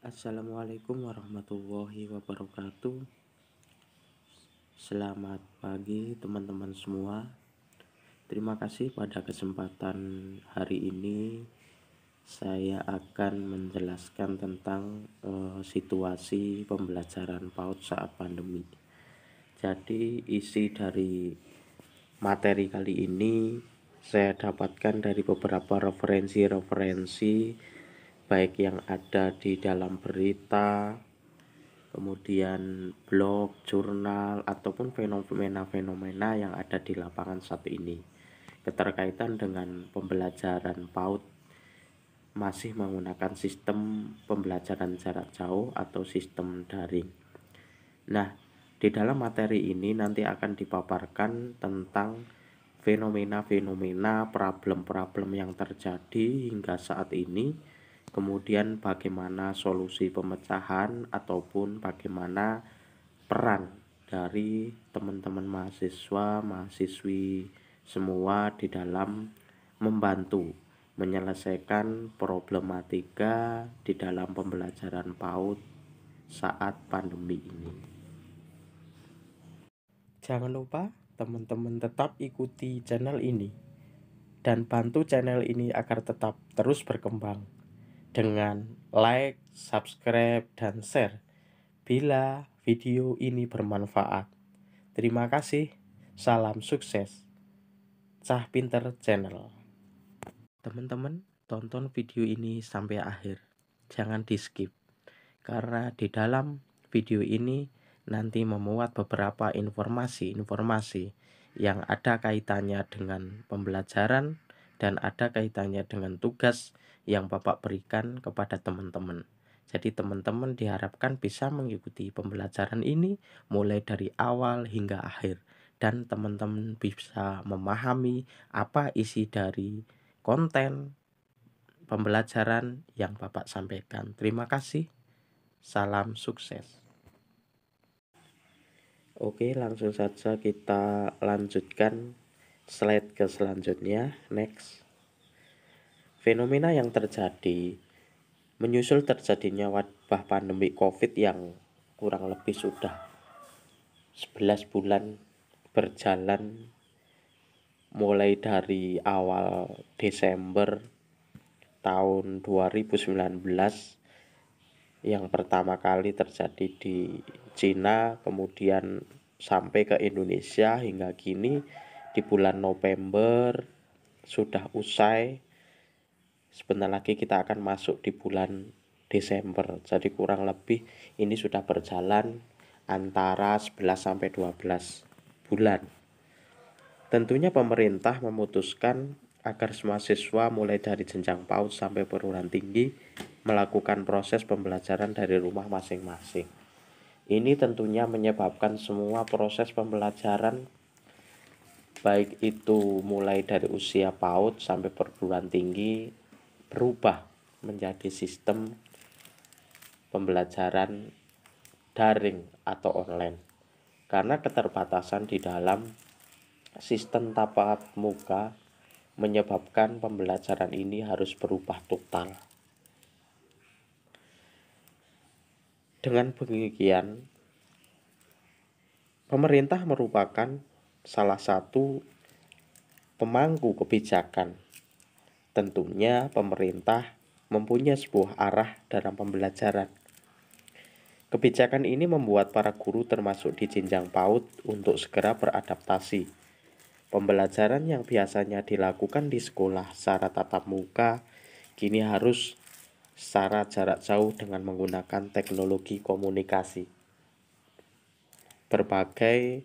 Assalamualaikum warahmatullahi wabarakatuh. Selamat pagi teman-teman semua. Terima kasih pada kesempatan hari ini saya akan menjelaskan tentang situasi pembelajaran PAUD saat pandemi. Jadi isi dari materi kali ini saya dapatkan dari beberapa referensi baik yang ada di dalam berita, kemudian blog, jurnal, ataupun fenomena-fenomena yang ada di lapangan saat ini keterkaitan dengan pembelajaran PAUD masih menggunakan sistem pembelajaran jarak jauh atau sistem daring. Nah, di dalam materi ini nanti akan dipaparkan tentang fenomena-fenomena, problem-problem yang terjadi hingga saat ini, kemudian bagaimana solusi pemecahan ataupun bagaimana peran dari teman-teman mahasiswa, mahasiswi semua di dalam membantu menyelesaikan problematika di dalam pembelajaran PAUD saat pandemi ini. Jangan lupa teman-teman tetap ikuti channel ini dan bantu channel ini agar tetap terus berkembang dengan like, subscribe, dan share bila video ini bermanfaat. Terima kasih. Salam sukses. Cah Pinter Channel. Teman-teman, tonton video ini sampai akhir. Jangan di-skip. Karena di dalam video ini nanti memuat beberapa informasi-informasi yang ada kaitannya dengan pembelajaran dan ada kaitannya dengan tugas yang Bapak berikan kepada teman-teman. Jadi teman-teman diharapkan bisa mengikuti pembelajaran ini mulai dari awal hingga akhir dan teman-teman bisa memahami apa isi dari konten pembelajaran yang Bapak sampaikan. Terima kasih. Salam sukses. Oke, langsung saja kita lanjutkan slide ke selanjutnya. Next. Fenomena yang terjadi menyusul terjadinya wabah pandemi COVID yang kurang lebih sudah 11 bulan berjalan mulai dari awal Desember tahun 2019 yang pertama kali terjadi di Cina, kemudian sampai ke Indonesia hingga kini di bulan November sudah usai. Sebentar lagi kita akan masuk di bulan Desember. Jadi kurang lebih ini sudah berjalan antara 11 sampai 12 bulan. Tentunya pemerintah memutuskan agar semua siswa mulai dari jenjang PAUD sampai perguruan tinggi melakukan proses pembelajaran dari rumah masing-masing. Ini tentunya menyebabkan semua proses pembelajaran baik itu mulai dari usia PAUD sampai perguruan tinggi berubah menjadi sistem pembelajaran daring atau online. Karena keterbatasan di dalam sistem tatap muka menyebabkan pembelajaran ini harus berubah total. Dengan demikian, pemerintah merupakan salah satu pemangku kebijakan. Tentunya pemerintah mempunyai sebuah arah dalam pembelajaran. Kebijakan ini membuat para guru termasuk di jenjang PAUD untuk segera beradaptasi. Pembelajaran yang biasanya dilakukan di sekolah secara tatap muka kini harus secara jarak jauh dengan menggunakan teknologi komunikasi. Berbagai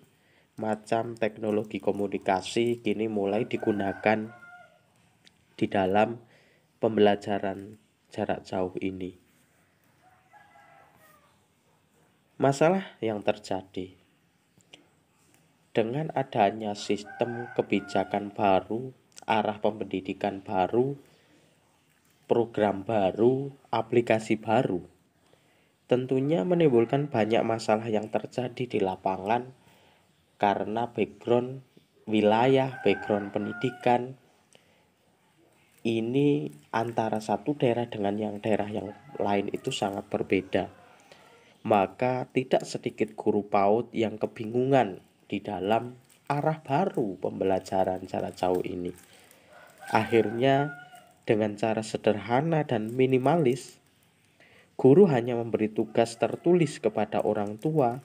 macam teknologi komunikasi kini mulai digunakan di dalam pembelajaran jarak jauh ini. Masalah yang terjadi dengan adanya sistem kebijakan baru, arah pendidikan baru, program baru, aplikasi baru, tentunya menimbulkan banyak masalah yang terjadi di lapangan karena background wilayah, background pendidikan ini antara satu daerah dengan daerah yang lain itu sangat berbeda. Maka tidak sedikit guru PAUD yang kebingungan di dalam arah baru pembelajaran jarak jauh ini. Akhirnya dengan cara sederhana dan minimalis, guru hanya memberi tugas tertulis kepada orang tua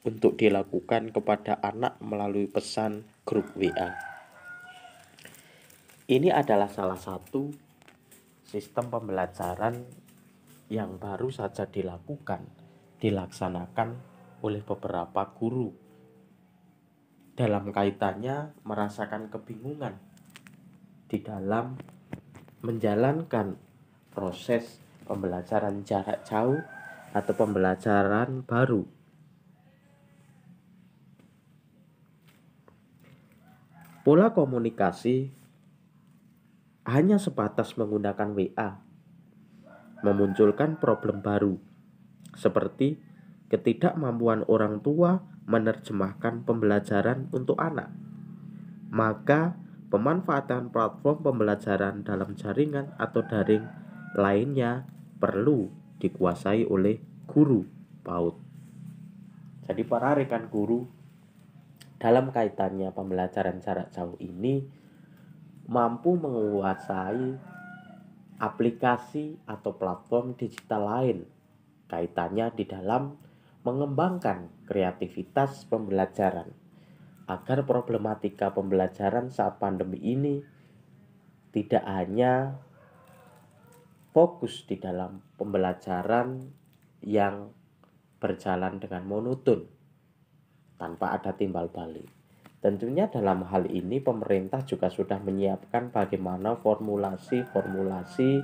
untuk dilakukan kepada anak melalui pesan grup WA. Ini adalah salah satu sistem pembelajaran yang baru saja dilaksanakan oleh beberapa guru dalam kaitannya merasakan kebingungan di dalam menjalankan proses pembelajaran jarak jauh atau pembelajaran baru. Pola komunikasi hanya sebatas menggunakan WA memunculkan problem baru, seperti ketidakmampuan orang tua menerjemahkan pembelajaran untuk anak. Maka pemanfaatan platform pembelajaran dalam jaringan atau daring lainnya perlu dikuasai oleh guru PAUD. Jadi para rekan guru dalam kaitannya pembelajaran jarak jauh ini mampu menguasai aplikasi atau platform digital lain kaitannya di dalam mengembangkan kreativitas pembelajaran agar problematika pembelajaran saat pandemi ini tidak hanya fokus di dalam pembelajaran yang berjalan dengan monoton tanpa ada timbal balik. Tentunya dalam hal ini pemerintah juga sudah menyiapkan bagaimana formulasi-formulasi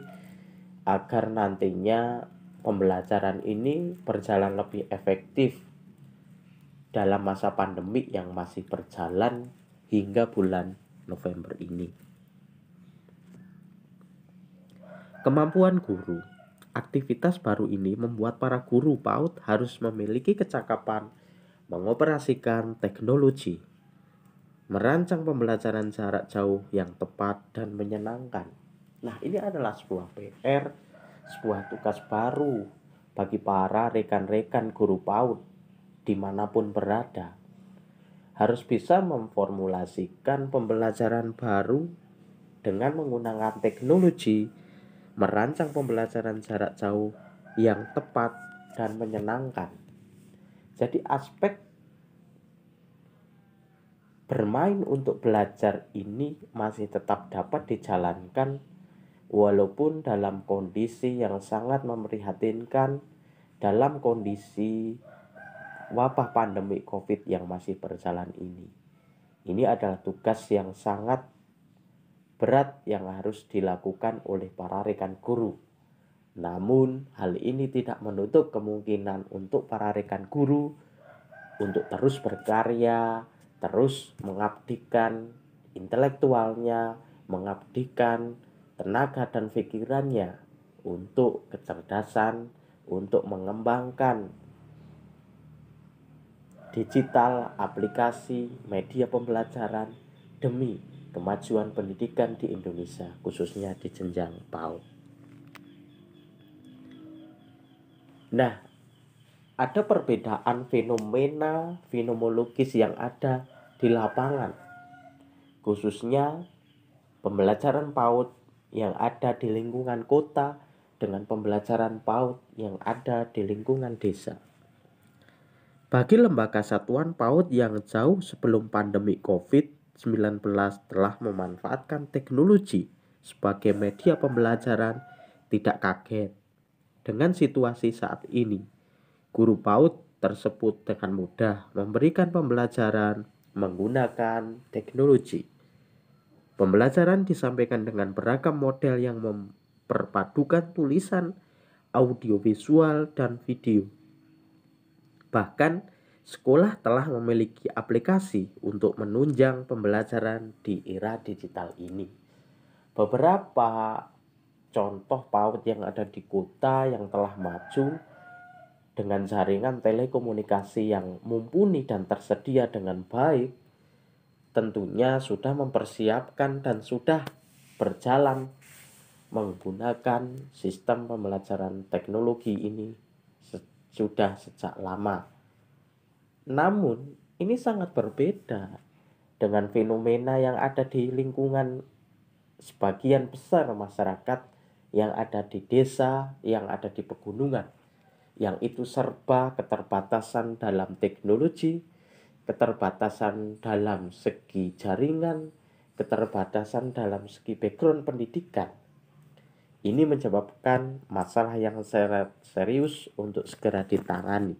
agar nantinya pembelajaran ini berjalan lebih efektif dalam masa pandemi yang masih berjalan hingga bulan November ini. Kemampuan guru. Aktivitas baru ini membuat para guru PAUD harus memiliki kecakapan mengoperasikan teknologi, merancang pembelajaran jarak jauh yang tepat dan menyenangkan. Nah, ini adalah sebuah PR, sebuah tugas baru bagi para rekan-rekan guru PAUD dimanapun berada. Harus bisa memformulasikan pembelajaran baru dengan menggunakan teknologi, merancang pembelajaran jarak jauh yang tepat dan menyenangkan. Jadi aspek bermain untuk belajar ini masih tetap dapat dijalankan walaupun dalam kondisi yang sangat memprihatinkan, dalam kondisi wabah pandemi COVID yang masih berjalan ini. Ini adalah tugas yang sangat berat yang harus dilakukan oleh para rekan guru. Namun hal ini tidak menutup kemungkinan untuk para rekan guru untuk terus berkarya, terus mengabdikan intelektualnya, mengabdikan tenaga dan pikirannya untuk kecerdasan, untuk mengembangkan digital, aplikasi, media pembelajaran demi kemajuan pendidikan di Indonesia, khususnya di jenjang PAUD. Nah, ada perbedaan fenomenologis yang ada di lapangan, khususnya pembelajaran PAUD yang ada di lingkungan kota dengan pembelajaran PAUD yang ada di lingkungan desa. Bagi lembaga satuan PAUD yang jauh sebelum pandemi COVID-19 telah memanfaatkan teknologi sebagai media pembelajaran, tidak kaget dengan situasi saat ini. Guru PAUD tersebut dengan mudah memberikan pembelajaran menggunakan teknologi. Pembelajaran disampaikan dengan beragam model yang memperpadukan tulisan, audiovisual, dan video. Bahkan, sekolah telah memiliki aplikasi untuk menunjang pembelajaran di era digital ini. Beberapa contoh PAUD yang ada di kota yang telah maju dengan jaringan telekomunikasi yang mumpuni dan tersedia dengan baik, tentunya sudah mempersiapkan dan sudah berjalan menggunakan sistem pembelajaran teknologi ini sudah sejak lama. Namun, ini sangat berbeda dengan fenomena yang ada di lingkungan sebagian besar masyarakat yang ada di desa, yang ada di pegunungan, yang itu serba keterbatasan dalam teknologi, keterbatasan dalam segi jaringan, keterbatasan dalam segi background pendidikan. Ini menyebabkan masalah yang serius untuk segera ditangani.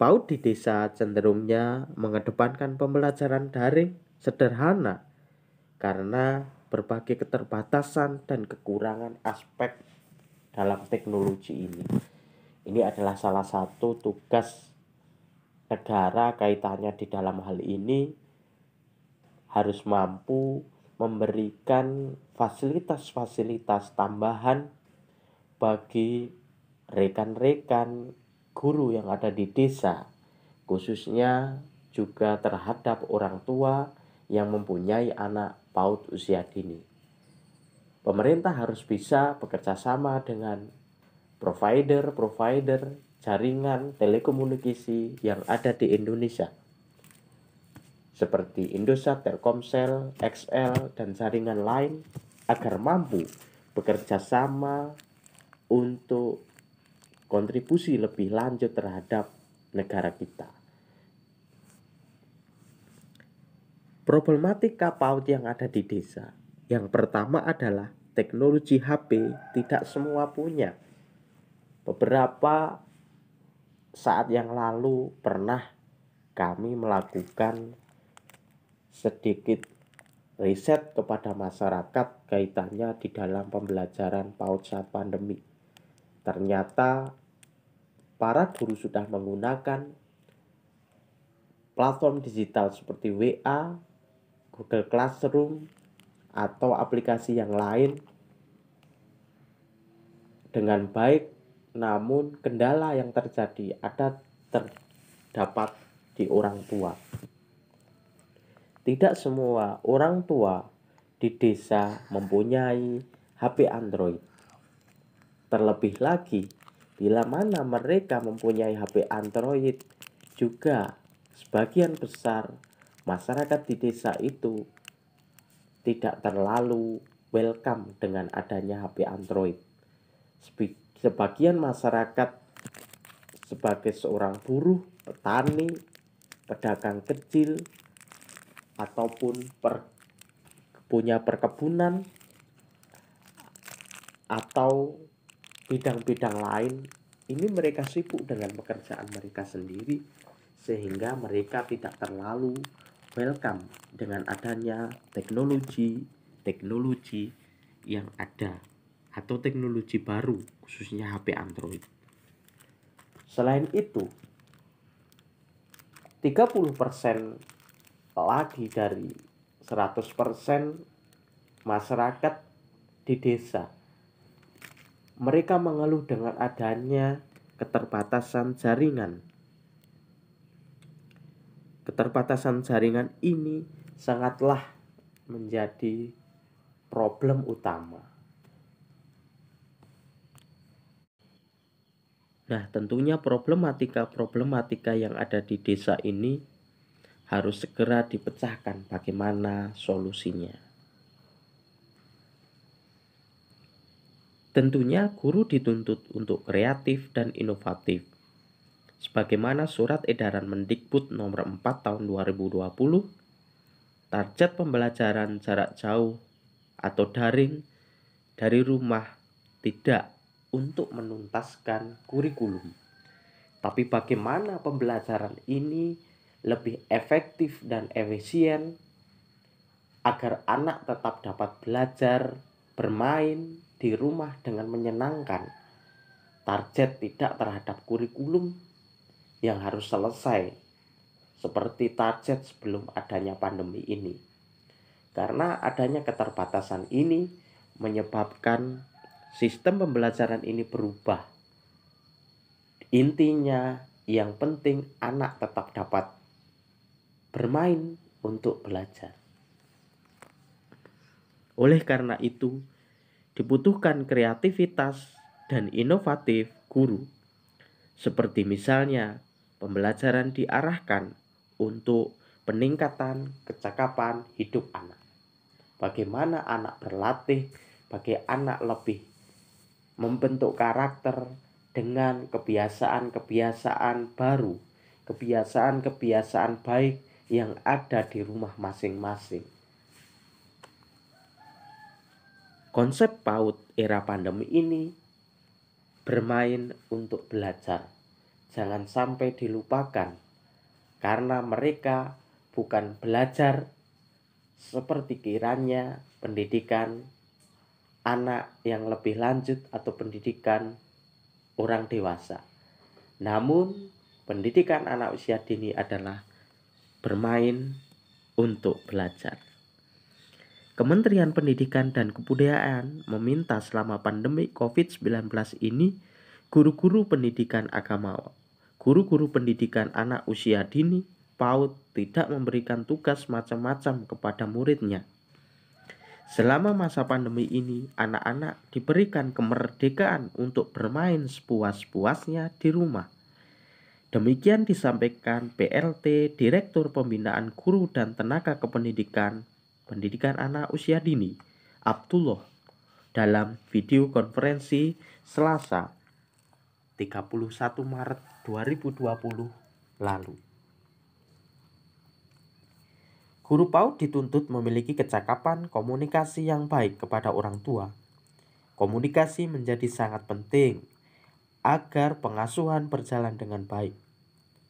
PAUD di desa cenderungnya mengedepankan pembelajaran daring sederhana karena berbagai keterbatasan dan kekurangan aspek dalam teknologi ini. Ini adalah salah satu tugas negara kaitannya di dalam hal ini, harus mampu memberikan fasilitas-fasilitas tambahan bagi rekan-rekan guru yang ada di desa, khususnya juga terhadap orang tua yang mempunyai anak PAUD usia dini. Pemerintah harus bisa bekerja sama dengan provider jaringan telekomunikasi yang ada di Indonesia, seperti Indosat, Telkomsel, XL, dan jaringan lain, agar mampu bekerja sama untuk kontribusi lebih lanjut terhadap negara kita. Problematika PAUD yang ada di desa, yang pertama adalah teknologi HP tidak semua punya. Beberapa saat yang lalu pernah kami melakukan sedikit riset kepada masyarakat kaitannya di dalam pembelajaran PAUD saat pandemi. Ternyata para guru sudah menggunakan platform digital seperti WA, Google Classroom, atau aplikasi yang lain dengan baik, namun kendala yang terjadi terdapat di orang tua. Tidak semua orang tua di desa mempunyai HP Android. Terlebih lagi, bila mana mereka mempunyai HP Android, juga sebagian besar masyarakat di desa itu tidak terlalu welcome dengan adanya HP Android. Sebagian masyarakat sebagai seorang buruh, petani, pedagang kecil, ataupun punya perkebunan atau bidang-bidang lain, ini mereka sibuk dengan pekerjaan mereka sendiri, sehingga mereka tidak terlalu welcome dengan adanya teknologi yang ada atau teknologi baru, khususnya HP Android. Selain itu, 30% lagi dari 100% masyarakat di desa, mereka mengeluh dengan adanya keterbatasan jaringan. Keterbatasan jaringan ini sangatlah menjadi problem utama. Nah, tentunya problematika yang ada di desa ini harus segera dipecahkan bagaimana solusinya. Tentunya guru dituntut untuk kreatif dan inovatif. Sebagaimana surat edaran Mendikbud nomor 4 tahun 2020, target pembelajaran jarak jauh atau daring dari rumah tidak untuk menuntaskan kurikulum, tapi bagaimana pembelajaran ini lebih efektif dan efisien agar anak tetap dapat belajar, bermain di rumah dengan menyenangkan. Target tidak terhadap kurikulum yang harus selesai seperti target sebelum adanya pandemi ini. Karena adanya keterbatasan ini menyebabkan sistem pembelajaran ini berubah. Intinya yang penting anak tetap dapat bermain untuk belajar. Oleh karena itu, dibutuhkan kreativitas dan inovatif guru. Seperti misalnya, pembelajaran diarahkan untuk peningkatan kecakapan hidup anak. Bagaimana anak berlatih, bagaimana anak lebih membentuk karakter dengan kebiasaan-kebiasaan baru, kebiasaan-kebiasaan baik yang ada di rumah masing-masing. Konsep PAUD era pandemi ini bermain untuk belajar. Jangan sampai dilupakan, karena mereka bukan belajar seperti kiranya pendidikan anak yang lebih lanjut atau pendidikan orang dewasa. Namun, pendidikan anak usia dini adalah bermain untuk belajar. Kementerian Pendidikan dan Kebudayaan meminta selama pandemi COVID-19 ini, guru-guru pendidikan agama, guru-guru pendidikan anak usia dini, PAUD, tidak memberikan tugas macam-macam kepada muridnya. Selama masa pandemi ini, anak-anak diberikan kemerdekaan untuk bermain sepuas-puasnya di rumah. Demikian disampaikan PLT Direktur Pembinaan Guru dan Tenaga Kependidikan Pendidikan Anak Usia Dini, Abdullah, dalam video konferensi Selasa 31 Maret 2020 lalu. Guru PAUD dituntut memiliki kecakapan komunikasi yang baik kepada orang tua. Komunikasi menjadi sangat penting agar pengasuhan berjalan dengan baik,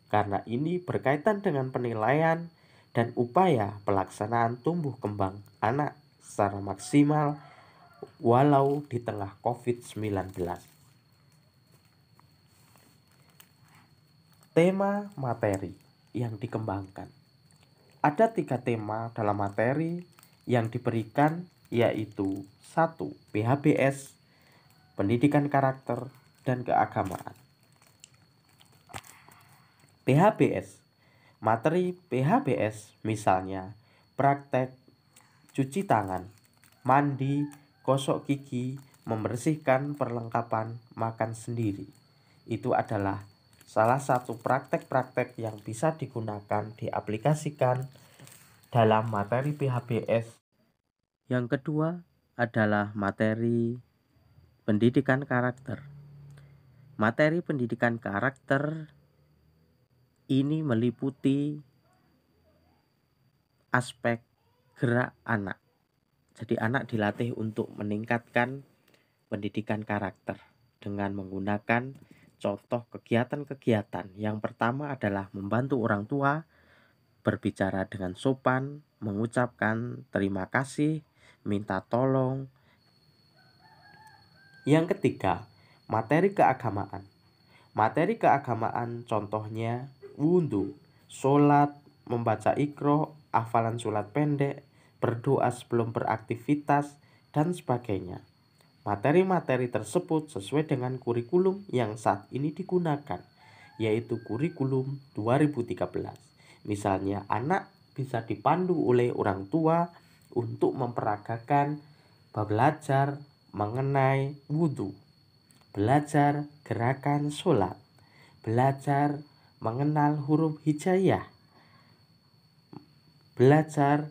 karena ini berkaitan dengan penilaian dan upaya pelaksanaan tumbuh kembang anak secara maksimal walau di tengah COVID-19. Tema materi yang dikembangkan. Ada 3 tema dalam materi yang diberikan, yaitu 1. PHBS, pendidikan karakter dan keagamaan. PHBS. Materi PHBS misalnya praktek cuci tangan, mandi, gosok gigi, membersihkan perlengkapan makan sendiri. Itu adalah salah satu praktek-praktek yang bisa digunakan, diaplikasikan dalam materi PHBS. Yang kedua adalah materi pendidikan karakter. Materi pendidikan karakter ini meliputi aspek gerak anak. Jadi anak dilatih untuk meningkatkan pendidikan karakter dengan menggunakan contoh kegiatan-kegiatan. Yang pertama adalah membantu orang tua berbicara dengan sopan, mengucapkan terima kasih, minta tolong. Yang ketiga, materi keagamaan. Materi keagamaan contohnya wudhu, sholat, membaca Iqra, hafalan surat pendek, berdoa sebelum beraktivitas, dan sebagainya. Materi-materi tersebut sesuai dengan kurikulum yang saat ini digunakan, yaitu kurikulum 2013. Misalnya, anak bisa dipandu oleh orang tua untuk memperagakan belajar mengenai wudhu, belajar gerakan sholat, belajar mengenal huruf hijaiyah, belajar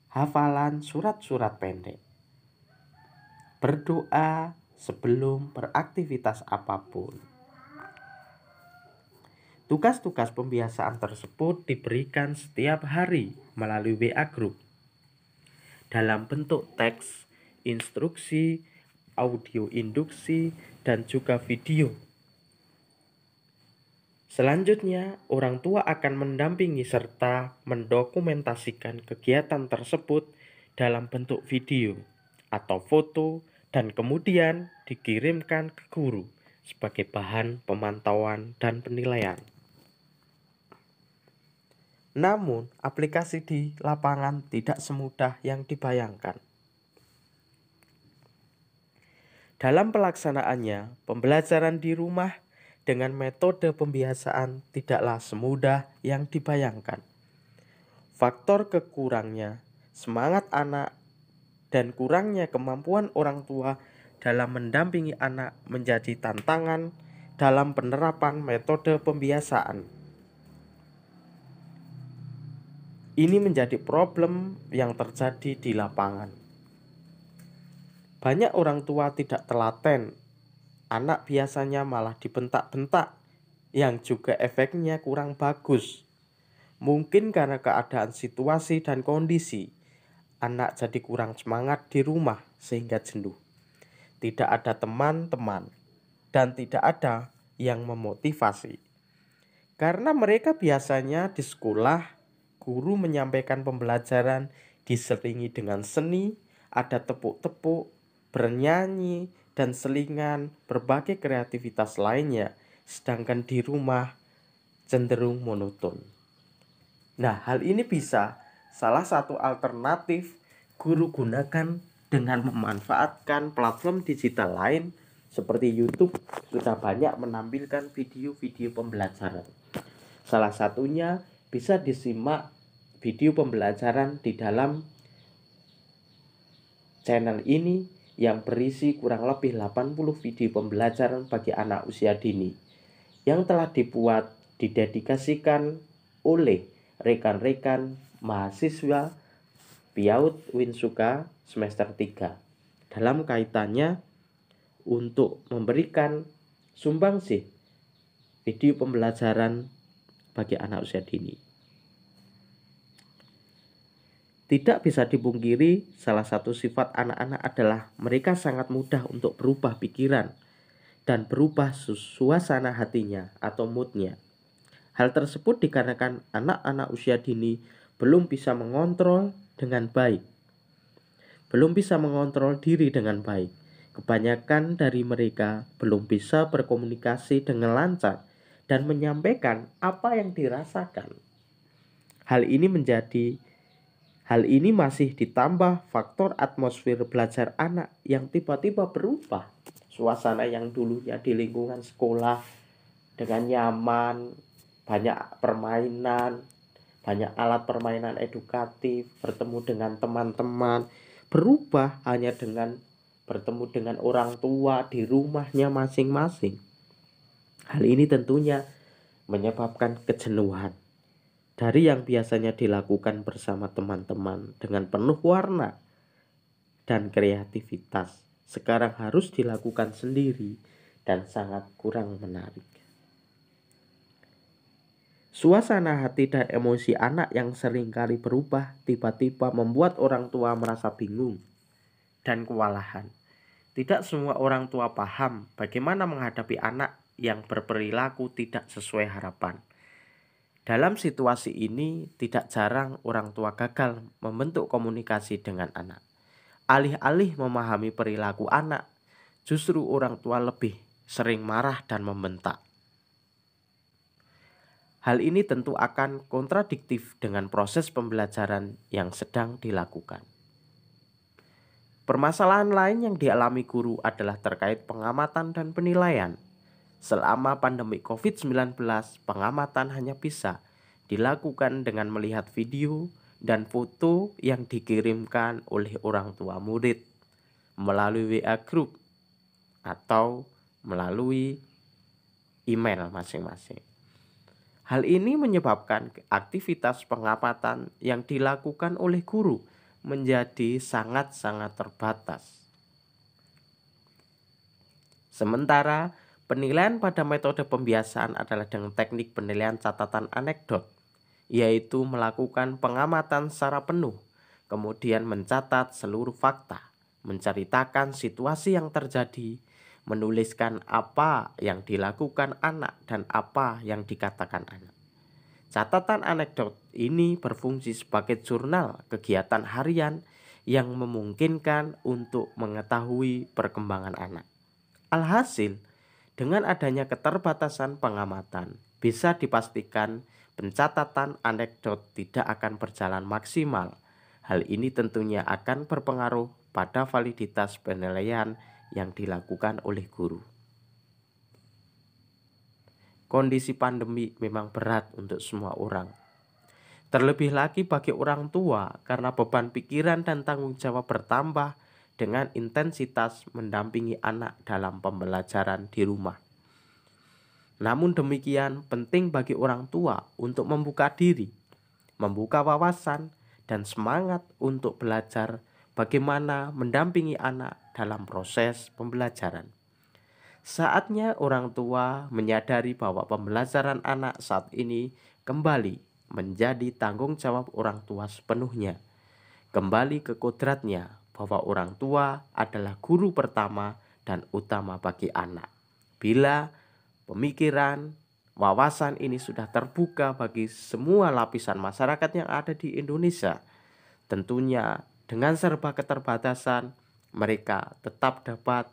hafalan surat-surat pendek, berdoa sebelum beraktivitas apapun. Tugas-tugas pembiasaan tersebut diberikan setiap hari melalui WA Group dalam bentuk teks, instruksi, audio induksi, dan juga video. Selanjutnya, orang tua akan mendampingi serta mendokumentasikan kegiatan tersebut dalam bentuk video atau foto dan kemudian dikirimkan ke guru sebagai bahan pemantauan dan penilaian. Namun, aplikasi di lapangan tidak semudah yang dibayangkan. Dalam pelaksanaannya, pembelajaran di rumah dengan metode pembiasaan tidaklah semudah yang dibayangkan. Faktor kekurangnya semangat anak dan kurangnya kemampuan orang tua dalam mendampingi anak menjadi tantangan dalam penerapan metode pembiasaan. Ini menjadi problem yang terjadi di lapangan. Banyak orang tua tidak telaten, anak biasanya malah dibentak-bentak, yang juga efeknya kurang bagus. Mungkin karena keadaan situasi dan kondisi, anak jadi kurang semangat di rumah sehingga jenuh. Tidak ada teman-teman dan tidak ada yang memotivasi. Karena mereka biasanya di sekolah, guru menyampaikan pembelajaran diselingi dengan seni, ada tepuk-tepuk, bernyanyi, dan selingan berbagai kreativitas lainnya, sedangkan di rumah cenderung monoton. Nah, hal ini bisa salah satu alternatif guru gunakan dengan memanfaatkan platform digital lain seperti YouTube. Sudah banyak menampilkan video-video pembelajaran. Salah satunya bisa disimak video pembelajaran di dalam channel ini yang berisi kurang lebih 80 video pembelajaran bagi anak usia dini yang telah dibuat didedikasikan oleh rekan-rekan mahasiswa PIAUD Winsuka semester 3 dalam kaitannya untuk memberikan sumbangsih video pembelajaran bagi anak usia dini. Tidak bisa dipungkiri, salah satu sifat anak-anak adalah mereka sangat mudah untuk berubah pikiran dan berubah suasana hatinya atau moodnya. Hal tersebut dikarenakan anak-anak usia dini belum bisa mengontrol dengan baik. Belum bisa mengontrol diri dengan baik. Kebanyakan dari mereka belum bisa berkomunikasi dengan lancar dan menyampaikan apa yang dirasakan. Hal ini masih ditambah faktor atmosfer belajar anak yang tiba-tiba berubah. Suasana yang dulunya di lingkungan sekolah dengan nyaman, banyak permainan, banyak alat permainan edukatif, bertemu dengan teman-teman, berubah hanya dengan bertemu dengan orang tua di rumahnya masing-masing. Hal ini tentunya menyebabkan kejenuhan dari yang biasanya dilakukan bersama teman-teman dengan penuh warna dan kreativitas, sekarang harus dilakukan sendiri dan sangat kurang menarik. Suasana hati dan emosi anak yang seringkali berubah tiba-tiba membuat orang tua merasa bingung dan kewalahan. Tidak semua orang tua paham bagaimana menghadapi anak yang berperilaku tidak sesuai harapan. Dalam situasi ini, tidak jarang orang tua gagal membentuk komunikasi dengan anak. Alih-alih memahami perilaku anak, justru orang tua lebih sering marah dan membentak. Hal ini tentu akan kontradiktif dengan proses pembelajaran yang sedang dilakukan. Permasalahan lain yang dialami guru adalah terkait pengamatan dan penilaian. Selama pandemi COVID-19, pengamatan hanya bisa dilakukan dengan melihat video dan foto yang dikirimkan oleh orang tua murid melalui WA group atau melalui email masing-masing. Hal ini menyebabkan aktivitas pengamatan yang dilakukan oleh guru menjadi sangat-sangat terbatas. Sementara penilaian pada metode pembiasaan adalah dengan teknik penilaian catatan anekdot, yaitu melakukan pengamatan secara penuh, kemudian mencatat seluruh fakta, menceritakan situasi yang terjadi, menuliskan apa yang dilakukan anak dan apa yang dikatakan anak. Catatan anekdot ini berfungsi sebagai jurnal kegiatan harian yang memungkinkan untuk mengetahui perkembangan anak. Alhasil, dengan adanya keterbatasan pengamatan, bisa dipastikan pencatatan anekdot tidak akan berjalan maksimal. Hal ini tentunya akan berpengaruh pada validitas penilaian yang dilakukan oleh guru. Kondisi pandemi memang berat untuk semua orang. Terlebih lagi bagi orang tua karena beban pikiran dan tanggung jawab bertambah dengan intensitas mendampingi anak dalam pembelajaran di rumah. Namun demikian, penting bagi orang tua untuk membuka diri, membuka wawasan, dan semangat untuk belajar bagaimana mendampingi anak dalam proses pembelajaran. Saatnya orang tua menyadari bahwa pembelajaran anak saat ini kembali menjadi tanggung jawab orang tua sepenuhnya. Kembali ke kodratnya bahwa orang tua adalah guru pertama dan utama bagi anak. Bila pemikiran, wawasan ini sudah terbuka bagi semua lapisan masyarakat yang ada di Indonesia, tentunya dengan serba keterbatasan, mereka tetap dapat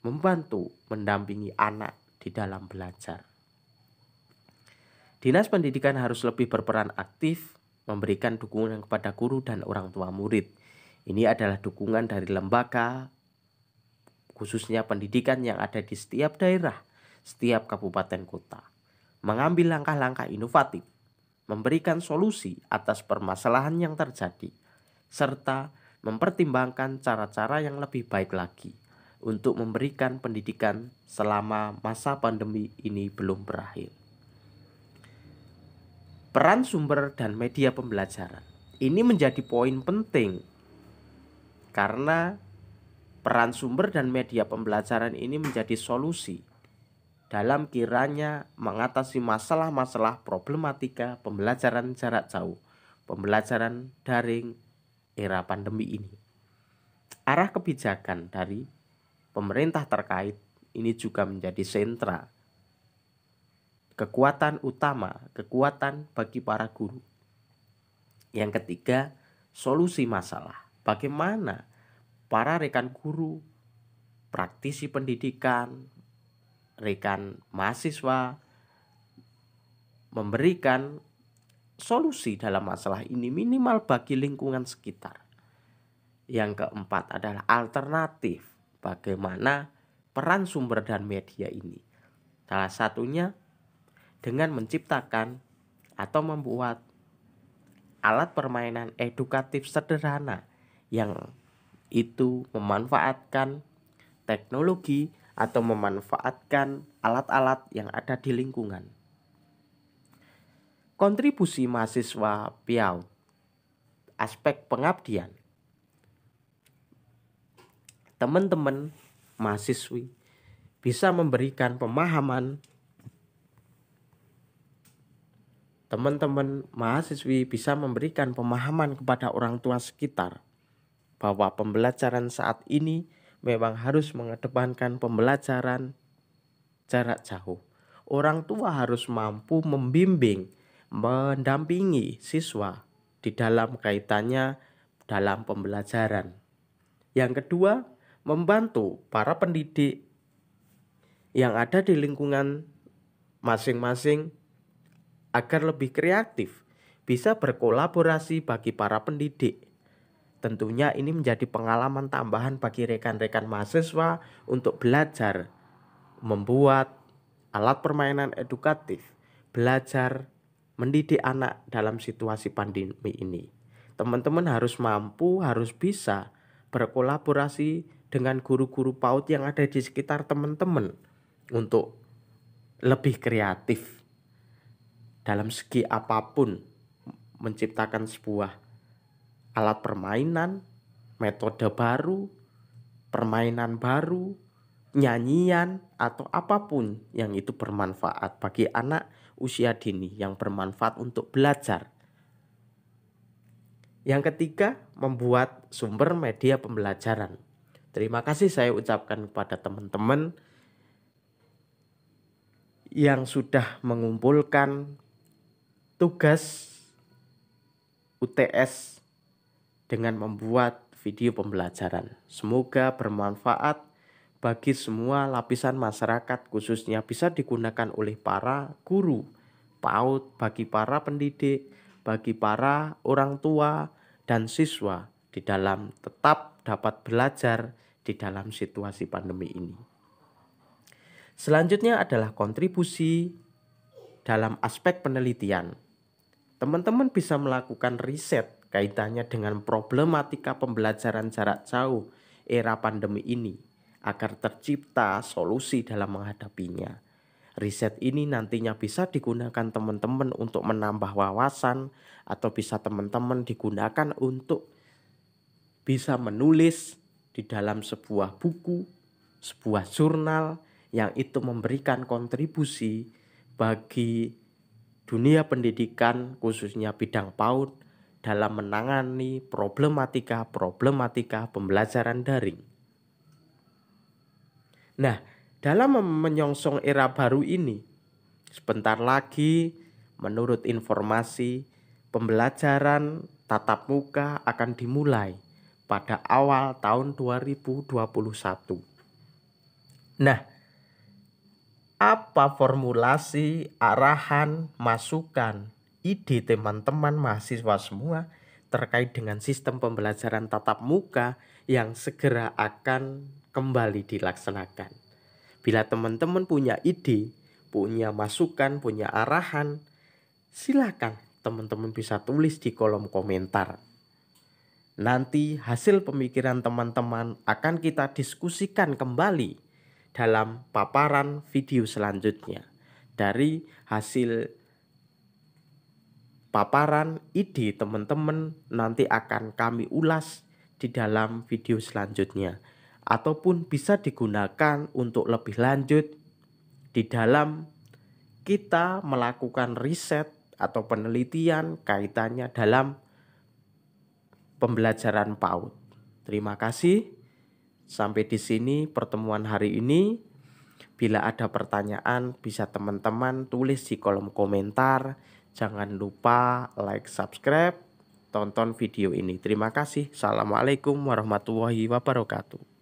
membantu mendampingi anak di dalam belajar. Dinas Pendidikan harus lebih berperan aktif memberikan dukungan kepada guru dan orang tua murid. Ini adalah dukungan dari lembaga, khususnya pendidikan yang ada di setiap daerah, setiap kabupaten kota. Mengambil langkah-langkah inovatif, memberikan solusi atas permasalahan yang terjadi, serta mempertimbangkan cara-cara yang lebih baik lagi untuk memberikan pendidikan selama masa pandemi ini belum berakhir. Peran sumber dan media pembelajaran ini menjadi poin penting karena peran sumber dan media pembelajaran ini menjadi solusi dalam kiranya mengatasi masalah-masalah problematika pembelajaran jarak jauh, pembelajaran daring era pandemi ini. Arah kebijakan dari pemerintah terkait ini juga menjadi sentra kekuatan utama, kekuatan bagi para guru. Yang ketiga, solusi masalah. Bagaimana para rekan guru, praktisi pendidikan, rekan mahasiswa memberikan solusi dalam masalah ini minimal bagi lingkungan sekitar. Yang keempat adalah alternatif bagaimana peran sumber dan media ini. Salah satunya dengan menciptakan atau membuat alat permainan edukatif sederhana yang itu memanfaatkan teknologi atau memanfaatkan alat-alat yang ada di lingkungan. Kontribusi mahasiswa PIAUD, aspek pengabdian. Teman-teman mahasiswi bisa memberikan pemahaman kepada orang tua sekitar bahwa pembelajaran saat ini memang harus mengedepankan pembelajaran jarak jauh. Orang tua harus mampu membimbing, mendampingi siswa di dalam kaitannya dalam pembelajaran. Yang kedua, membantu para pendidik yang ada di lingkungan masing-masing agar lebih kreatif, bisa berkolaborasi bagi para pendidik. Tentunya ini menjadi pengalaman tambahan bagi rekan-rekan mahasiswa untuk belajar membuat alat permainan edukatif, belajar mendidik anak dalam situasi pandemi ini. Teman-teman harus mampu, harus bisa berkolaborasi dengan guru-guru PAUD yang ada di sekitar teman-teman untuk lebih kreatif dalam segi apapun, menciptakan sebuah alat permainan, metode baru, permainan baru, nyanyian, atau apapun yang itu bermanfaat bagi anak usia dini, yang bermanfaat untuk belajar. Yang ketiga, membuat sumber media pembelajaran. Terima kasih saya ucapkan kepada teman-teman yang sudah mengumpulkan tugas UTS dengan membuat video pembelajaran. Semoga bermanfaat bagi semua lapisan masyarakat, khususnya bisa digunakan oleh para guru PAUD, bagi para pendidik, bagi para orang tua dan siswa di dalam tetap dapat belajar di dalam situasi pandemi ini. Selanjutnya adalah kontribusi dalam aspek penelitian. teman-teman bisa melakukan riset kaitannya dengan problematika pembelajaran jarak jauh era pandemi ini agar tercipta solusi dalam menghadapinya. Riset ini nantinya bisa digunakan teman-teman untuk menambah wawasan atau bisa teman-teman digunakan untuk bisa menulis di dalam sebuah buku, sebuah jurnal yang itu memberikan kontribusi bagi dunia pendidikan khususnya bidang PAUD dalam menangani problematika pembelajaran daring. Nah, dalam menyongsong era baru ini, sebentar lagi menurut informasi pembelajaran tatap muka akan dimulai pada awal tahun 2021. Nah, apa formulasi, arahan, masukan, ide teman-teman mahasiswa semua terkait dengan sistem pembelajaran tatap muka yang segera akan kembali dilaksanakan? Bila teman-teman punya ide, punya masukan, punya arahan, silakan teman-teman bisa tulis di kolom komentar. Nanti hasil pemikiran teman-teman akan kita diskusikan kembali dalam paparan video selanjutnya. Dari hasil paparan ide teman-teman nanti akan kami ulas di dalam video selanjutnya, ataupun bisa digunakan untuk lebih lanjut di dalam kita melakukan riset atau penelitian kaitannya dalam pembelajaran PAUD. Terima kasih. Sampai di sini pertemuan hari ini. Bila ada pertanyaan bisa teman-teman tulis di kolom komentar. Jangan lupa like, subscribe, tonton video ini. Terima kasih. Assalamualaikum warahmatullahi wabarakatuh.